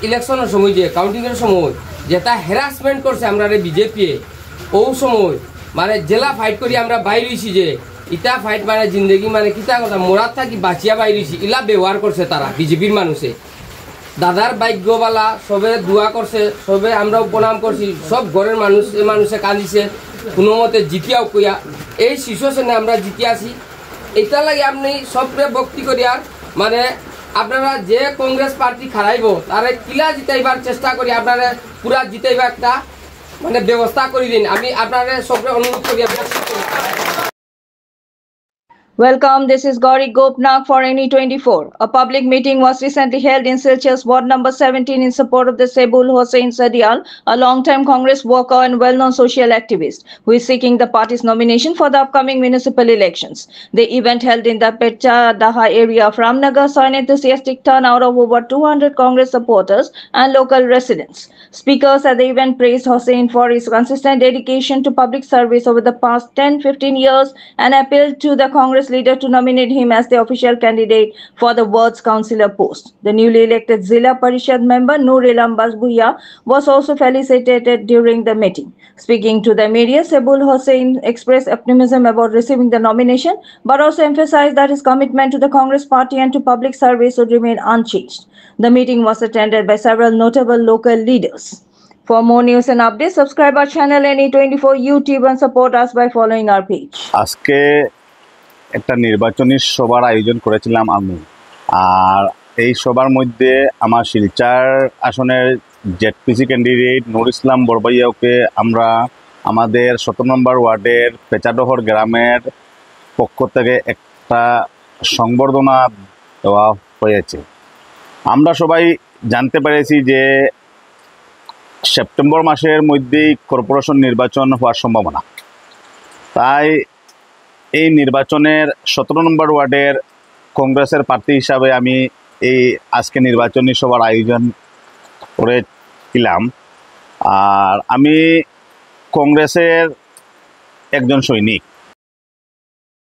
ইলেকশনের সময় যে কাউন্টিংয়ের সময় যেটা হ্যারাসমেন্ট করছে আমরা বিজেপি ও সময় মানে জেলা ফাইট করি আমরা বাইর হইছি যে ইটা ফাইট মানে জিন্দগি মানে কিতা কথা মোরাত থাকি বাঁচিয়া বাইর হইছি ইলা ব্যবহার করছে তারা বিজেপির মানুষে দাদার ভাগ্যবালা সবে দোয়া করছে সবে আমরাও প্রণাম করছি সব ঘরের মানুষে কাঁদিছে কোনো মতে জিতিয়াও কইয়া এই শীর্ষ শ্রেণী আমরা জিতিয়াছি এটা লাগে আপনি সবরে ভক্তি করিয়ার মানে আপনারা যে কংগ্রেস পার্টি খারাইব তারে কিলা জিতাইবার চেষ্টা করি আপনারা পুরা জিতাইবা একটা মানে ব্যবস্থা করে দিন আমি আপনারা সবরে অনুরোধ করি Welcome, this is Gauri Gopnath for NE24. A public meeting was recently held in Silchars Ward number 17 in support of the Sebul Hossain Sadial, a long-time Congress worker and well-known social activist, who is seeking the party's nomination for the upcoming municipal elections. The event held in the Petcha Daha area of Ramnagar saw an enthusiastic turnout of over 200 Congress supporters and local residents. Speakers at the event praised Hossain for his consistent dedication to public service over the past 10-15 years and appealed to the Congress leader to nominate him as the official candidate for the ward's councillor post. The newly elected Zilla Parishad member Noor Ilam Basbuya was also felicitated during the meeting. Speaking to the media, Sebul Hossain expressed optimism about receiving the nomination, but also emphasized that his commitment to the Congress party and to public service would remain unchanged. The meeting was attended by several notable local leaders. For more news and updates, subscribe our channel NE24 YouTube and support us by following our page. আজকে একটা নির্বাচনী সভার আয়োজন করেছিলাম আমি আর এই সভার মধ্যে আমার শিলচর আসনের জেডপিসি ক্যান্ডিডেট নূর ইসলাম বরবাইয়াকে আমরা আমাদের 17 নম্বর ওয়ার্ডের পেচাডহর গ্রামের পক্ষ থেকে একটা সংবর্ধনা দেওয়া হয়েছে। আমরা সবাই জানতে পেরেছি যে সেপ্টেম্বর মাসের মধ্যেই কর্পোরেশন নির্বাচন হওয়ার সম্ভাবনা, তাই এই নির্বাচনের 17 নম্বর ওয়ার্ডের কংগ্রেসের প্রার্থী হিসাবে আমি এই আজকে নির্বাচনী সভার আয়োজন করেছিলাম। আর আমি কংগ্রেসের একজন সৈনিক,